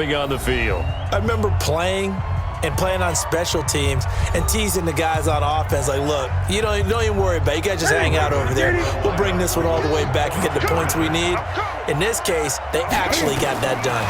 on the field. I remember playing on special teams and teasing the guys on offense like, look, you don't even worry about it. You guys just hang out over there. We'll bring this one all the way back and get the points we need. In this case, they actually got that done.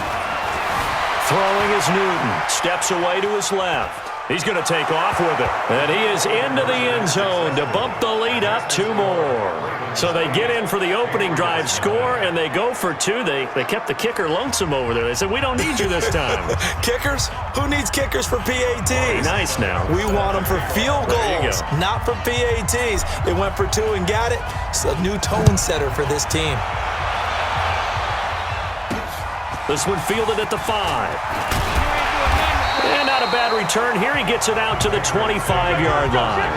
Throwing is Newton. Steps away to his left. He's going to take off with it. And he is into the end zone to bump the lead up 2 more. So they get in for the opening drive score, and they go for 2. They kept the kicker lonesome over there. They said, we don't need you this time. Kickers? Who needs kickers for PATs? Hey, nice now. We want them for field goals, not for PATs. They went for 2 and got it. It's a new tone setter for this team. This one fielded at the 5. And not a bad return here. He gets it out to the 25-yard line.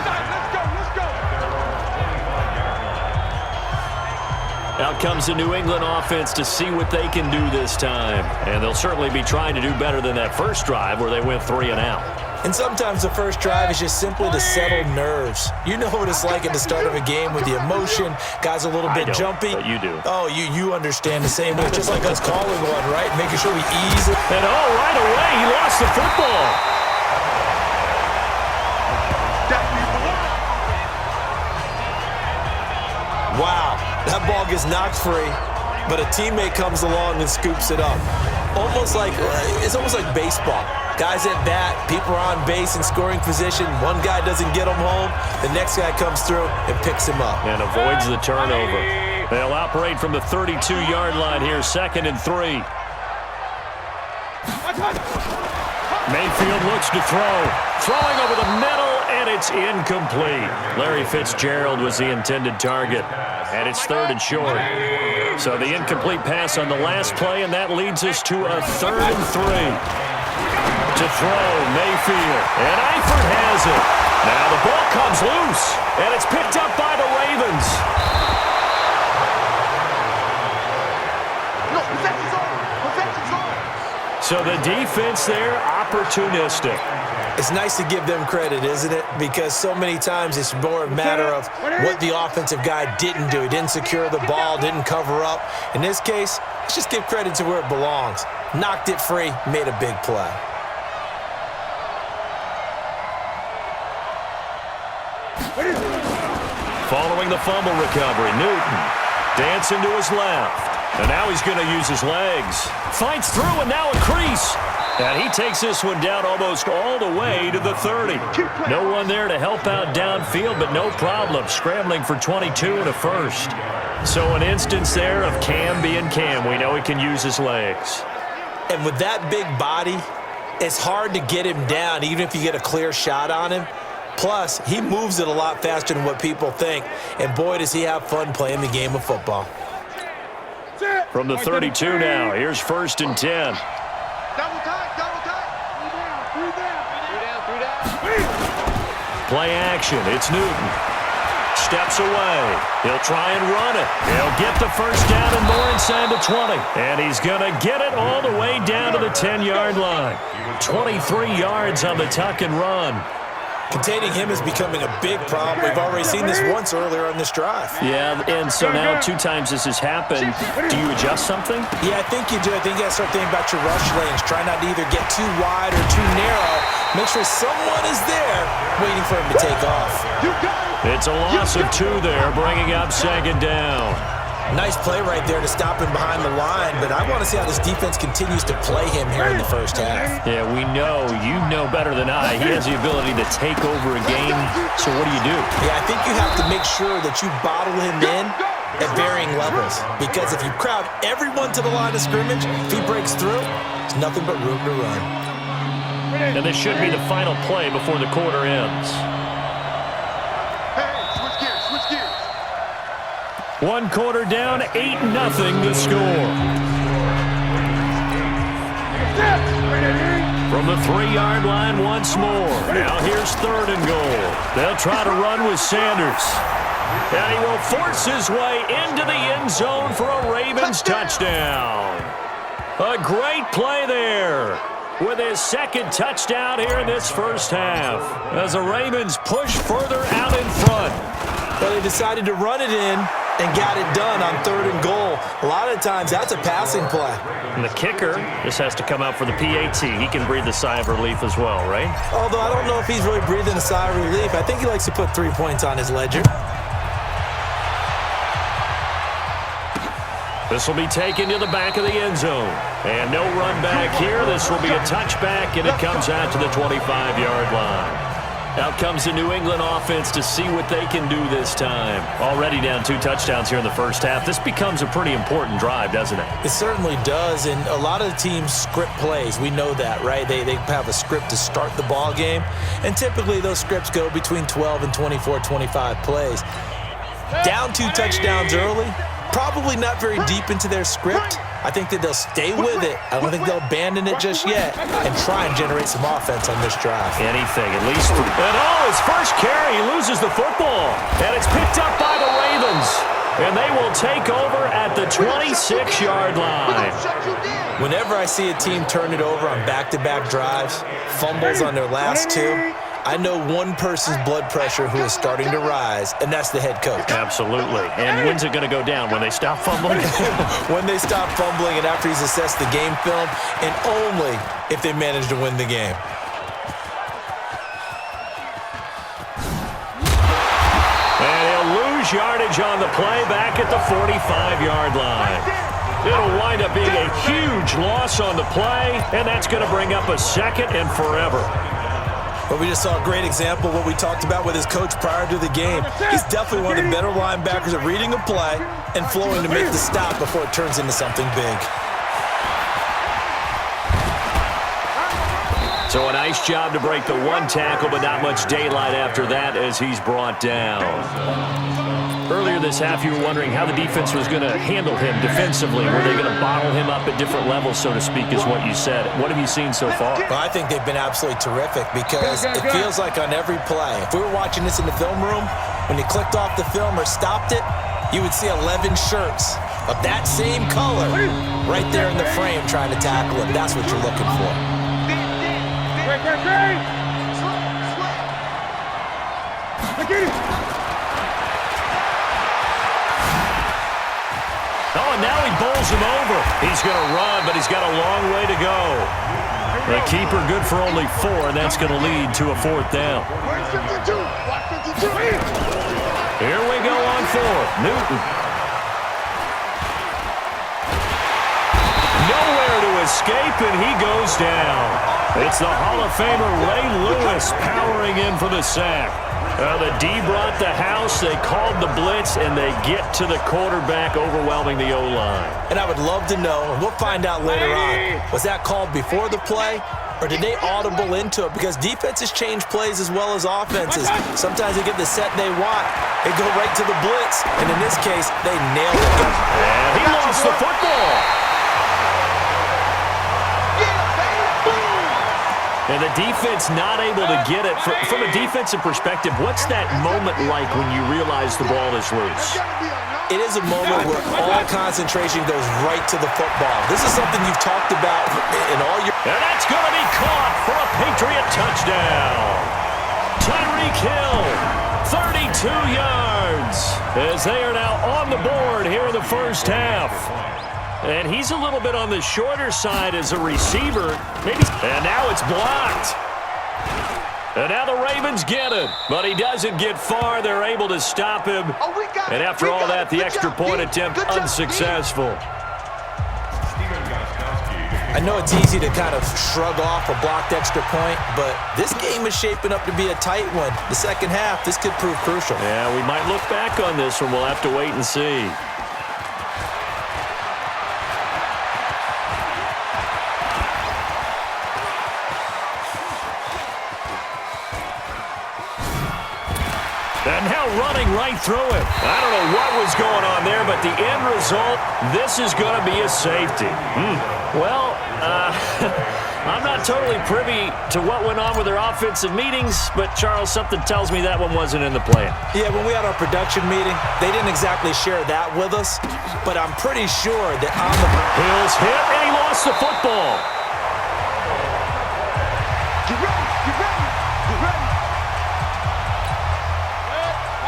Out comes the New England offense to see what they can do this time. And they'll certainly be trying to do better than that first drive where they went 3 and out. And sometimes the first drive is just simply to settle nerves. You know what it's like at the start of a game with the emotion. Guys a little bit jumpy. But you do. Oh, you understand the same way. Just like us calling one, right? Making sure we ease it. And right away, he lost the football. Wow, that ball gets knocked free, but a teammate comes along and scoops it up. It's almost like baseball. Guys at bat, people are on base in scoring position. One guy doesn't get him home. The next guy comes through and picks him up. And avoids the turnover. They'll operate from the 32-yard line here, 2nd and 3. Mayfield looks to throw. Throwing over the middle, and it's incomplete. Larry Fitzgerald was the intended target. And it's 3rd and short. So the incomplete pass on the last play, and that leads us to a 3rd and 3. To throw, Mayfield, and Eifert has it. Now the ball comes loose, and it's picked up by the Ravens. So the defense there, opportunistic. It's nice to give them credit, isn't it? Because so many times it's more a matter of what the offensive guy didn't do. He didn't secure the ball, didn't cover up. In this case, let's just give credit to where it belongs. Knocked it free, made a big play. Following the fumble recovery, Newton dancing to his left. And now he's going to use his legs. Fights through, and now a crease. And he takes this one down almost all the way to the 30. No one there to help out downfield, but no problem. Scrambling for 22 and a first. So an instance there of Cam being Cam. We know he can use his legs. And with that big body, it's hard to get him down, even if you get a clear shot on him. Plus, he moves it a lot faster than what people think. And boy, does he have fun playing the game of football. From the 32 now, here's 1st and 10. Play action, it's Newton. Steps away. He'll try and run it. He'll get the first down and more inside the 20. And he's going to get it all the way down to the 10-yard line. 23 yards on the tuck and run. Containing him is becoming a big problem. We've already seen this once earlier on this drive. Yeah, and so now 2 times this has happened. Do you adjust something? Yeah, I think you do. I think you got to start thinking about your rush lanes. Try not to either get too wide or too narrow. Make sure someone is there waiting for him to take off. It's a loss of 2 there, bringing up 2nd down. Nice play right there to stop him behind the line, but I want to see how this defense continues to play him here in the first half. Yeah, we know. You know better than I. He has the ability to take over a game, so what do? Yeah, I think you have to make sure that you bottle him in at varying levels, because if you crowd everyone to the line of scrimmage, if he breaks through, there's nothing but room to run. And this should be the final play before the quarter ends. One quarter down, 8-0 the score. From the 3-yard line once more. Now here's 3rd and goal. They'll try to run with Sanders. And he will force his way into the end zone for a Ravens touchdown. A great play there with his 2nd touchdown here in this first half as the Ravens push further out in front. Well, they decided to run it in and got it done on 3rd and goal. A lot of times, that's a passing play. And the kicker just has to come out for the PAT. He can breathe a sigh of relief as well, right? Although I don't know if he's really breathing a sigh of relief. I think he likes to put 3 points on his ledger. This will be taken to the back of the end zone. And no run back here. This will be a touchback, and it comes out to the 25-yard line. Out comes the New England offense to see what they can do this time. Already down 2 touchdowns here in the first half. This becomes a pretty important drive, doesn't it? It certainly does, and a lot of the teams script plays. We know that, right? They have a script to start the ball game, and typically those scripts go between 12 and 24, 25 plays. Down 2 touchdowns early, probably not very deep into their script. I think that they'll stay with it. I don't think they'll abandon it just yet and try and generate some offense on this drive. Anything, at least. And his first carry, he loses the football. And it's picked up by the Ravens. And they will take over at the 26-yard line. Whenever I see a team turn it over on back-to-back drives, fumbles on their last 2, I know one person's blood pressure who is starting to rise, and that's the head coach. Absolutely. And when's it going to go down? When they stop fumbling? When they stop fumbling and after he's assessed the game film, and only if they manage to win the game. And he'll lose yardage on the play back at the 45-yard line. It'll wind up being a huge loss on the play, and that's going to bring up a 2nd and forever. But we just saw a great example of what we talked about with his coach prior to the game. He's definitely one of the better linebackers at reading a play and flowing to make the stop before it turns into something big. So a nice job to break the 1 tackle, but not much daylight after that as he's brought down. Earlier this half, you were wondering how the defense was going to handle him defensively. Were they going to bottle him up at different levels, so to speak, is what you said. What have you seen so far? Well, I think they've been absolutely terrific because it feels like on every play, if we were watching this in the film room, when you clicked off the film or stopped it, you would see 11 shirts of that same color right there in the frame trying to tackle him. That's what you're looking for. Oh, and now he bowls him over. He's going to run, but he's got a long way to go. The keeper good for only 4, and that's going to lead to a 4th down. Here we go on 4th. Newton. Nowhere to escape, and he goes down. It's the Hall of Famer Ray Lewis powering in for the sack. The D brought the house, they called the blitz, and they get to the quarterback, overwhelming the O-line. And I would love to know, and we'll find out later on, was that called before the play, or did they audible into it? Because defenses change plays as well as offenses. Sometimes they get the set they want. They go right to the blitz, and in this case, they nailed it. And he lost the football. And the defense not able to get it. From a defensive perspective, what's that moment like when you realize the ball is loose? It is a moment where all concentration goes right to the football. This is something you've talked about in all your... And that's going to be caught for a Patriot touchdown. Tyreek Hill, 32 yards, as they are now on the board here in the first half. And he's a little bit on the shorter side as a receiver. And now it's blocked. And now the Ravens get it. But he doesn't get far. They're able to stop him. And after all that, the extra point attempt unsuccessful. I know it's easy to kind of shrug off a blocked extra point, but this game is shaping up to be a tight one. The second half, this could prove crucial. Yeah, we might look back on this one. We'll have to wait and see. And now running right through it. I don't know what was going on there, but the end result, this is going to be a safety. Well, I'm not totally privy to what went on with their offensive meetings, but, Charles, something tells me that one wasn't in the plan. Yeah, when we had our production meeting, they didn't exactly share that with us, but I'm pretty sure that on the... Hill's hit, and he lost the football. Get ready, get ready, get ready.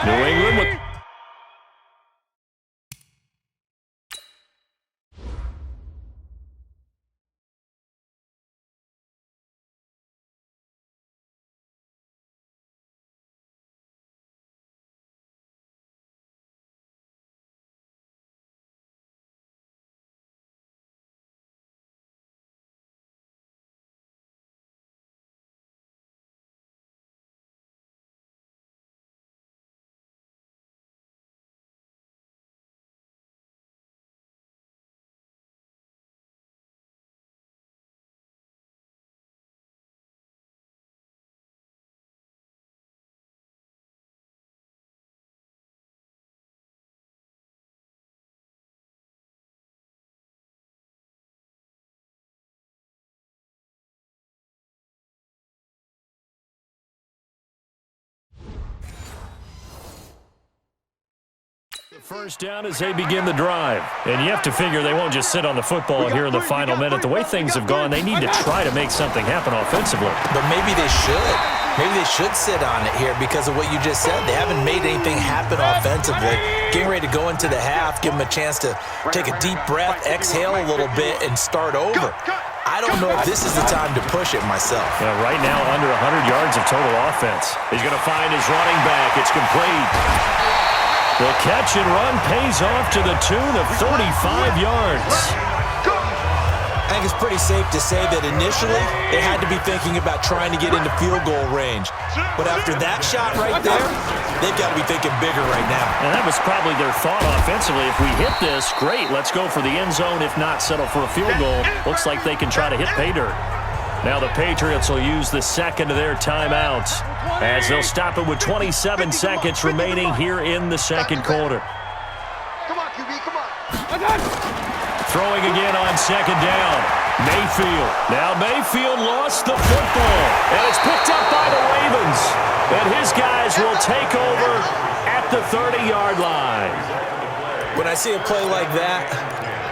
New England with First down as they begin the drive. And you have to figure they won't just sit on the football here in the final minute. The way things have gone, they need to try to make something happen offensively. But maybe they should. Maybe they should sit on it here because of what you just said. They haven't made anything happen offensively. Getting ready to go into the half, give them a chance to take a deep breath, exhale a little bit, and start over. I don't know if this is the time to push it myself. Yeah, right now, under 100 yards of total offense. He's going to find his running back. It's complete. The catch and run pays off to the tune of 35 yards. I think it's pretty safe to say that initially they had to be thinking about trying to get into field goal range. But after that shot right there, they've got to be thinking bigger right now. And that was probably their thought offensively. If we hit this, great, let's go for the end zone. If not, settle for a field goal. Looks like they can try to hit pay dirt. Now the Patriots will use the second of their timeouts as they'll stop it with 27 seconds remaining here in the second quarter. Come on, QB, come on. Throwing again on second down. Mayfield. Now Mayfield lost the football, and it's picked up by the Ravens. And his guys will take over at the 30-yard line. When I see a play like that,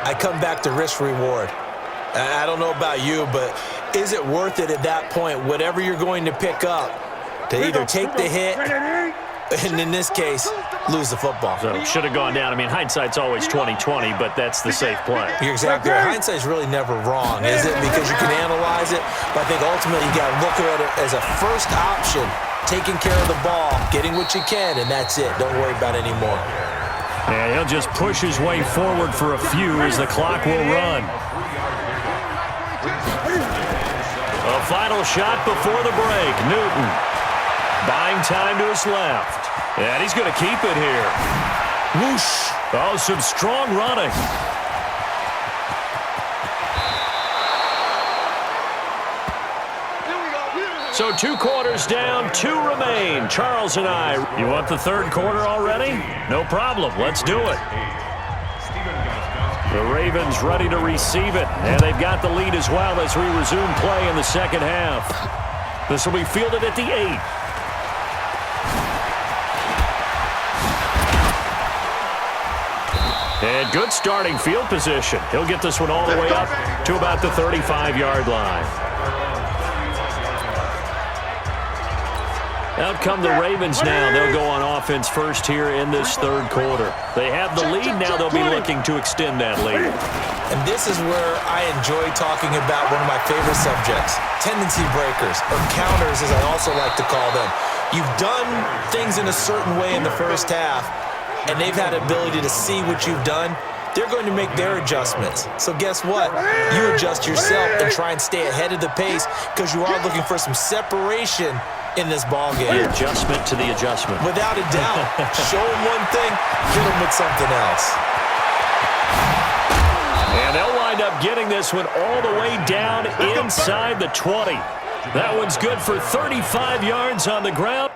I come back to risk-reward. I don't know about you, but is it worth it at that point, whatever you're going to pick up, to either take the hit and, in this case, lose the football? So should have gone down. I mean, hindsight's always 20/20, but that's the safe play. You're exactly right. Hindsight's really never wrong, is it? Because you can analyze it, but I think ultimately you got to look at it as a first option, taking care of the ball, getting what you can, and that's it. Don't worry about any more. And he'll just push his way forward for a few as the clock will run. A final shot before the break. Newton buying time to his left. And he's going to keep it here. Whoosh. Oh, some strong running. So 2 quarters down, 2 remain. Charles and I. You want the third quarter already? No problem. Let's do it. The Ravens ready to receive it, and they've got the lead as well as we resume play in the second half. This will be fielded at the 8. And good starting field position. He'll get this one all the way up to about the 35-yard line. Out come the Ravens now. They'll go on offense first here in this third quarter. They have the lead. Now they'll be looking to extend that lead. And this is where I enjoy talking about one of my favorite subjects, tendency breakers, or counters as I also like to call them. You've done things in a certain way in the first half, and they've had the ability to see what you've done. They're going to make their adjustments. So guess what? You adjust yourself and try and stay ahead of the pace because you are looking for some separation in this ball game. The adjustment to the adjustment. Without a doubt. Show them one thing, hit them with something else. And they'll wind up getting this one all the way down inside the 20. That one's good for 35 yards on the ground.